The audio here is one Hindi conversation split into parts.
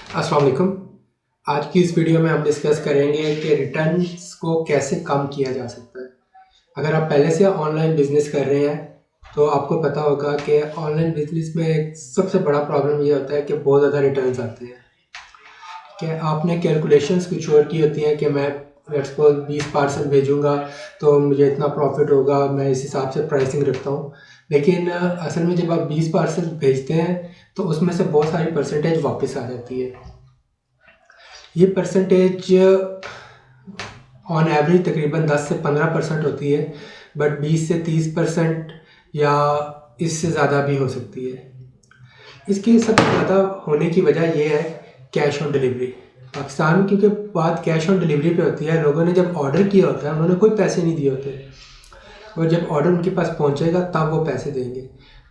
अस्सलाम वालेकुम। आज की इस वीडियो में हम डिस्कस करेंगे कि रिटर्न्स को कैसे कम किया जा सकता है। अगर आप पहले से ऑनलाइन बिजनेस कर रहे हैं तो आपको पता होगा कि ऑनलाइन बिजनेस में एक सबसे बड़ा प्रॉब्लम ये होता है कि बहुत ज़्यादा रिटर्न्स आते हैं। कि आपने कैलकुलेशंस कुछ और की होती हैं कि मैं लेट्स सपोज 20 पार्सल भेजूंगा तो मुझे इतना प्रॉफिट होगा, मैं इस हिसाब से प्राइसिंग रखता हूँ। लेकिन असल में जब आप 20 पार्सल भेजते हैं तो उसमें से बहुत सारी परसेंटेज वापस आ जाती है। ये परसेंटेज ऑन एवरेज तकरीबन 10 से 15% होती है, बट 20 से 30% या इससे ज़्यादा भी हो सकती है। इसकी सबसे ज़्यादा होने की वजह यह है कैश ऑन डिलीवरी। पाकिस्तान क्योंकि बात कैश ऑन डिलीवरी पे होती है, लोगों ने जब ऑर्डर किया होता है उन्होंने कोई पैसे नहीं दिए होते, और जब ऑर्डर उनके पास पहुंचेगा तब वो पैसे देंगे।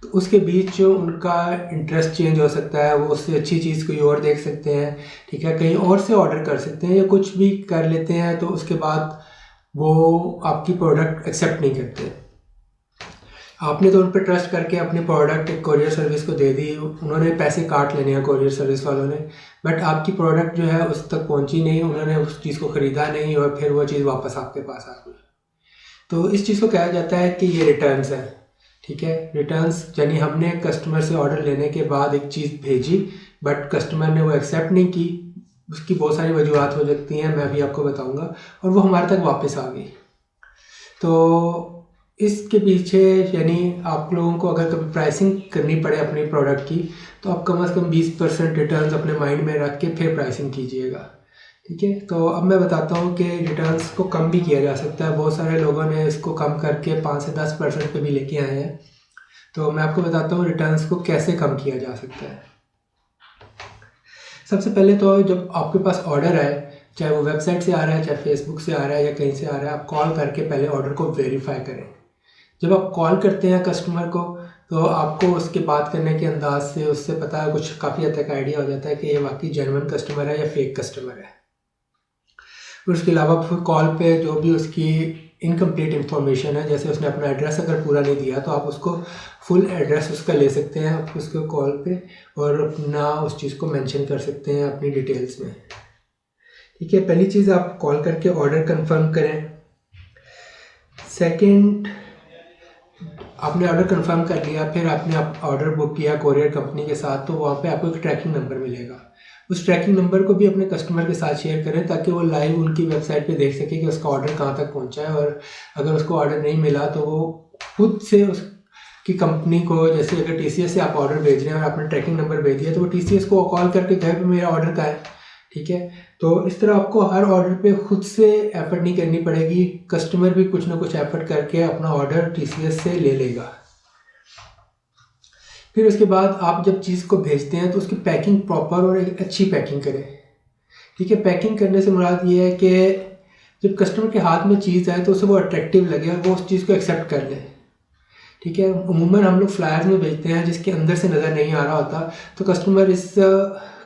तो उसके बीच जो उनका इंटरेस्ट चेंज हो सकता है, वो उससे अच्छी चीज़ कोई और देख सकते हैं, ठीक है, कहीं और से ऑर्डर कर सकते हैं या कुछ भी कर लेते हैं, तो उसके बाद वो आपकी प्रोडक्ट एक्सेप्ट नहीं करते। आपने तो उन पर ट्रस्ट करके अपनी प्रोडक्ट एक कोरियर सर्विस को दे दी, उन्होंने पैसे काट लेने हैं कोरियर सर्विस वालों ने, बट आपकी प्रोडक्ट जो है उस तक पहुंची नहीं, उन्होंने उस चीज़ को ख़रीदा नहीं और फिर वो चीज़ वापस आपके पास आ गई। तो इस चीज़ को कहा जाता है कि ये रिटर्न्स है। ठीक है, रिटर्न्स यानी हमने कस्टमर से ऑर्डर लेने के बाद एक चीज़ भेजी बट कस्टमर ने वो एक्सेप्ट नहीं की। उसकी बहुत सारी वजूहत हो सकती हैं, मैं अभी आपको बताऊंगा, और वो हमारे तक वापस आ गई। तो इसके पीछे यानी आप लोगों को अगर कभी प्राइसिंग करनी पड़े अपनी प्रोडक्ट की तो आप कम से कम 20% रिटर्न्स अपने माइंड में रख के फिर प्राइसिंग कीजिएगा। ठीक है, तो अब मैं बताता हूँ कि रिटर्न्स को कम भी किया जा सकता है। बहुत सारे लोगों ने इसको कम करके 5 से 10% पे भी लेके आए हैं। तो मैं आपको बताता हूँ रिटर्न्स को कैसे कम किया जा सकता है। सबसे पहले तो जब आपके पास ऑर्डर आए, चाहे वो वेबसाइट से आ रहा है, चाहे फेसबुक से आ रहा है या कहीं से आ रहा है, आप कॉल करके पहले ऑर्डर को वेरीफाई करें। जब आप कॉल करते हैं कस्टमर को तो आपको उसके बात करने के अंदाज से उससे पता है, कुछ काफ़ी हद तक आइडिया हो जाता है कि ये वाकई जेन्युइन कस्टमर है या फेक कस्टमर है। फिर उसके अलावा फिर कॉल पे जो भी उसकी इनकम्प्लीट इन्फॉर्मेशन है, जैसे उसने अपना एड्रेस अगर पूरा नहीं दिया तो आप उसको फुल एड्रेस उसका ले सकते हैं आप उसके कॉल पे, और अपना उस चीज़ को मेंशन कर सकते हैं अपनी डिटेल्स में। ठीक है, पहली चीज़ आप कॉल करके ऑर्डर कंफर्म करें। सेकंड, आपने ऑर्डर कंफर्म कर लिया, फिर आपने ऑर्डर बुक किया कोरियर कंपनी के साथ, तो वहाँ पे आपको एक ट्रैकिंग नंबर मिलेगा। उस ट्रैकिंग नंबर को भी अपने कस्टमर के साथ शेयर करें ताकि वो लाइव उनकी वेबसाइट पे देख सके कि उसका ऑर्डर कहाँ तक पहुँचा है, और अगर उसको ऑर्डर नहीं मिला तो वो खुद से उसकी कंपनी को, जैसे अगर TCS से आप ऑर्डर भेज रहे हैं और आपने ट्रैकिंग नंबर भेज दिया तो वो TCS को कॉल करके कहे कि मेरा ऑर्डर कहाँ है। ठीक है, तो इस तरह आपको हर ऑर्डर पे खुद से एफर्ट नहीं करनी पड़ेगी, कस्टमर भी कुछ ना कुछ एफर्ट करके अपना ऑर्डर TCS से ले लेगा। फिर उसके बाद आप जब चीज़ को भेजते हैं तो उसकी पैकिंग प्रॉपर और एक अच्छी पैकिंग करें। ठीक है, पैकिंग करने से मुराद ये है कि जब कस्टमर के हाथ में चीज़ आए तो उसे वो अट्रैक्टिव लगे और वो उस चीज़ को एक्सेप्ट कर ले। ठीक है, उमूमन हम लोग फ्लायर्स में भेजते हैं जिसके अंदर से नज़र नहीं आ रहा होता, तो कस्टमर इस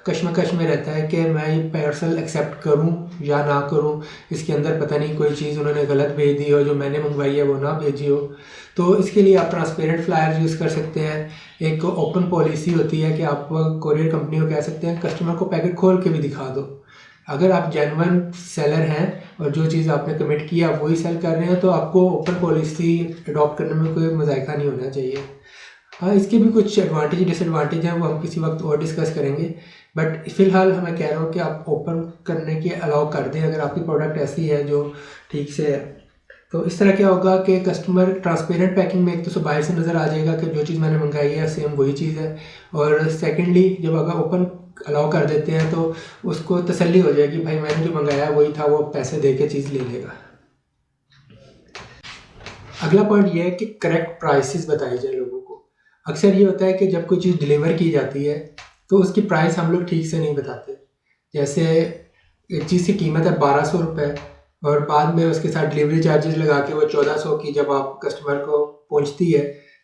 कश्मकश में रहता है कि मैं ये पार्सल एक्सेप्ट करूं या ना करूं, इसके अंदर पता नहीं कोई चीज़ उन्होंने गलत भेज दी हो, जो मैंने मंगवाई है वो ना भेजी हो। तो इसके लिए आप ट्रांसपेरेंट फ्लायर यूज़ कर सकते हैं। एक ओपन पॉलिसी होती है कि आप कोरियर कंपनी को कह सकते हैं कस्टमर को पैकेट खोल के भी दिखा दो। अगर आप जेन्युइन सेलर हैं और जो चीज़ आपने कमिट किया आप वही सेल कर रहे हैं तो आपको ओपन पॉलिसी अडॉप्ट करने में कोई मज़ायका नहीं होना चाहिए। हाँ, इसके भी कुछ एडवांटेज डिसएडवांटेज हैं, वो हम किसी वक्त और डिस्कस करेंगे, बट फ़िलहाल मैं कह रहा हूँ कि आप ओपन करने की अलाउ कर दें अगर आपकी प्रोडक्ट ऐसी है जो ठीक से है। तो इस तरह क्या होगा कि कस्टमर ट्रांसपेरेंट पैकिंग में एक तो उसे बाहर से नज़र आ जाएगा कि जो चीज़ मैंने मंगाई है सेम वही चीज़ है, और सेकेंडली जब अगर ओपन अलाउ कर देते हैं तो उसको तसल्ली हो जाएगी, भाई मैंने जो मंगाया वही था, वो पैसे दे के चीज़ ले लेगा। अगला पॉइंट ये है कि करेक्ट प्राइसेस बताई जाए लोगों को। अक्सर ये होता है कि जब कोई चीज़ डिलीवर की जाती है तो उसकी प्राइस हम लोग ठीक से नहीं बताते। जैसे एक चीज़ की कीमत है 1200 रुपये और बाद में उसके साथ डिलीवरी चार्जेस लगा के वो 1400 की जब आप कस्टमर को पहुंचती है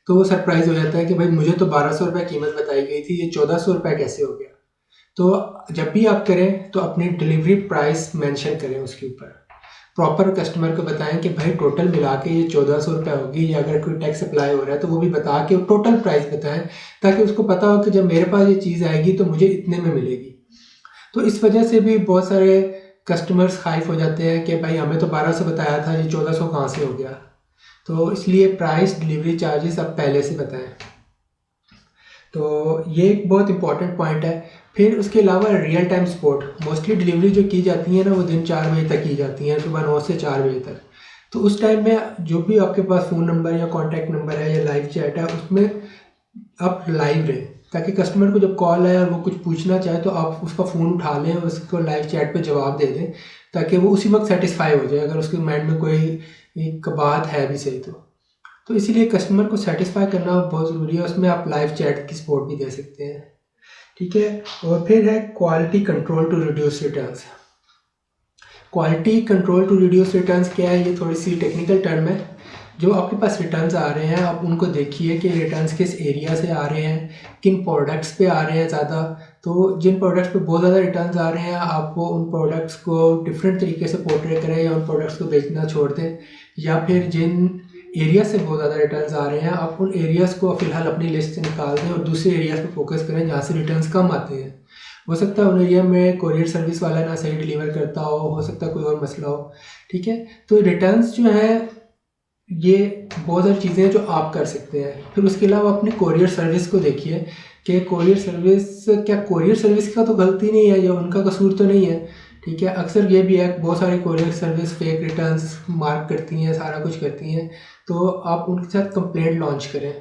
तो वो सरप्राइज़ हो जाता है कि भाई मुझे तो 1200 रुपये कीमत बताई गई थी, ये 1400 रुपये कैसे हो गया। तो जब भी आप करें तो अपनी डिलीवरी प्राइस मेंशन करें उसके ऊपर, प्रॉपर कस्टमर को बताएं कि भाई टोटल मिला के ये 1400 रुपये होगी, या अगर कोई टैक्स अप्लाई हो रहा है तो वो भी बता के टोटल प्राइस बताएं ताकि उसको पता हो कि जब मेरे पास ये चीज़ आएगी तो मुझे इतने में मिलेगी। तो इस वजह से भी बहुत सारे कस्टमर्स खाइफ हो जाते हैं कि भाई हमें तो 1200 बताया था, ये 1400 कहाँ से हो गया। तो इसलिए प्राइस, डिलीवरी चार्जेस आप पहले से बताएं। तो ये एक बहुत इंपॉर्टेंट पॉइंट है। फिर उसके अलावा real time support, mostly delivery जो की जाती है ना वो दिन 4 बजे तक की जाती हैं, सुबह 9 से 4 बजे तक। तो उस टाइम में जो भी आपके पास फ़ोन नंबर या कॉन्टैक्ट नंबर है या लाइव चैट है, उसमें आप लाइव रहें, ताकि कस्टमर को जब कॉल आए और वो कुछ पूछना चाहे तो आप उसका फ़ोन उठा लें और उसको लाइव चैट पे जवाब दे दें, ताकि वो उसी वक्त सेटिस्फाई हो जाए अगर उसके माइंड में कोई एक बात है भी सही तो इसीलिए कस्टमर को सेटिस्फाई करना बहुत ज़रूरी है। उसमें आप लाइव चैट की सपोर्ट भी दे सकते हैं, ठीक है। और फिर है quality control to reduce returns. Quality control to reduce returns क्या है, ये थोड़ी सी टेक्निकल टर्म है। जो आपके पास रिटर्न्स आ रहे हैं आप उनको देखिए कि रिटर्न्स किस एरिया से आ रहे हैं, किन प्रोडक्ट्स पे आ रहे हैं ज़्यादा। तो जिन प्रोडक्ट्स पे बहुत ज़्यादा रिटर्न्स आ रहे हैं आप वो उन प्रोडक्ट्स को डिफरेंट तरीके से पोर्ट्रे करें या उन प्रोडक्ट्स को बेचना छोड़ दें। या फिर जिन एरिया से बहुत ज़्यादा रिटर्न्स आ रहे हैं आप उन एरियाज़ को फ़िलहाल अपनी लिस्ट से निकाल दें और दूसरे एरियाज़ पे फोकस करें जहाँ से रिटर्न्स कम आते हैं। हो सकता है उन एरिया में कोरियर सर्विस वाला ना सही डिलीवर करता हो सकता है कोई और मसला हो, ठीक है। तो रिटर्न्स जो है ये बहुत सारी चीज़ें हैं जो आप कर सकते हैं। फिर उसके अलावा अपनी कोरियर सर्विस को देखिए कि कोरियर सर्विस, क्या कोरियर सर्विस का तो गलती नहीं है या उनका कसूर तो नहीं है, ठीक है। अक्सर ये भी है बहुत सारी courier service fake returns mark करती हैं, सारा कुछ करती हैं। तो आप उनके साथ कंप्लेंट लॉन्च करें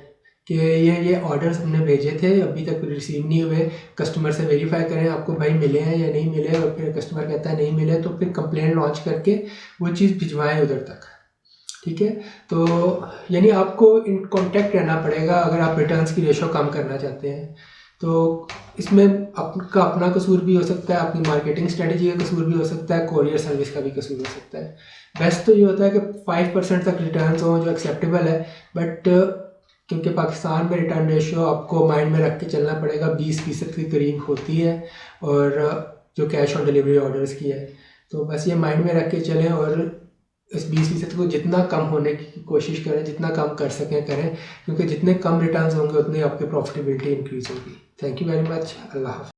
कि ये ऑर्डर्स हमने भेजे थे अभी तक रिसीव नहीं हुए, कस्टमर से वेरीफाई करें आपको भाई मिले हैं या नहीं मिले। और फिर कस्टमर कहता है नहीं मिले तो फिर कंप्लेंट लॉन्च करके वो चीज़ भिजवाएं उधर तक, ठीक है। तो यानी आपको इन कांटेक्ट रहना पड़ेगा अगर आप रिटर्न्स की रेशो कम करना चाहते हैं। तो इसमें आपका अपना कसूर भी हो सकता है, आपकी मार्केटिंग स्ट्रेटजी का कसूर भी हो सकता है, कोरियर सर्विस का भी कसूर हो सकता है। बेस्ट तो ये होता है कि 5% तक रिटर्न्स हों जो एक्सेप्टेबल है। बट क्योंकि पाकिस्तान में रिटर्न रेशियो आपको माइंड में रख के चलना पड़ेगा, 20% के करीब होती है और जो कैश ऑन डिलीवरी ऑर्डर्स की है। तो बस ये माइंड में रख के चलें और इस 20% को जितना कम होने की कोशिश करें, जितना कम कर सकें करें, क्योंकि जितने कम रिटर्न्स होंगे उतनी आपकी प्रॉफिटेबिलिटी इंक्रीज़ होगी। Thank you very much. अल्लाह हाफ़िज़।